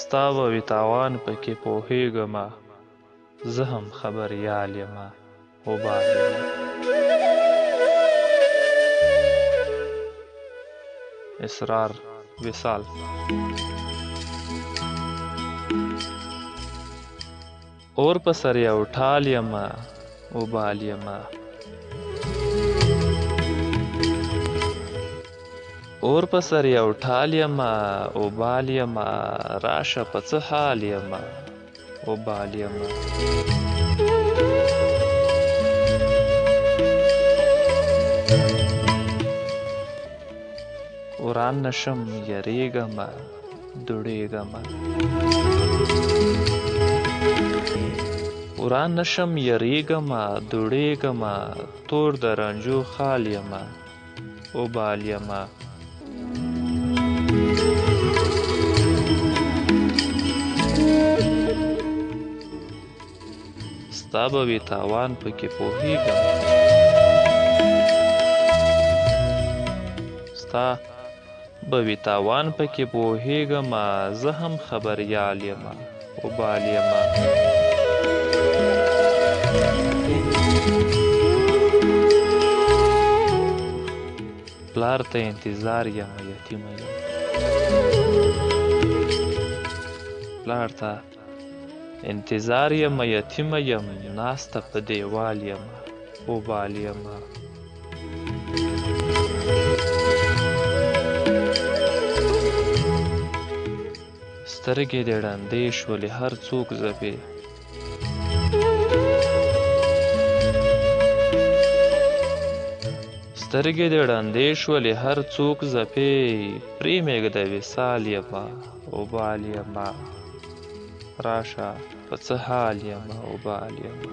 ستا به وي تاوان پکې پوهېږمه زه هم خبریال یمه وبال یمه اسرار وصال اور په سر یو ټال یمه وبال یمه اور په سر یو ټال یمه وبال یمه راشه په څه حال یمه وبال یمه وران نشم یریږمه دوړېږمه وران نشم یریږمه دوړېږمه تور د رنجو خال یمه وبال یمه ستا به وي تاوان پکې پوهېږم ستا به وي تاوان پکې پوهېږمه زه هم خبریال یمه وبال یمه پلار ته انتظار یمه یتیمه یم پلار ته انتظار یمه یتیمه یم ناسته په دیوال یمه وبال یمه سترګې دې ړندې شولې هر څوک ځپې سترګې دې ړندې شولې هر څوک ځپې پرېمېږده وصال یمه وبال یمه راشه په څه حال یمه وبال یمه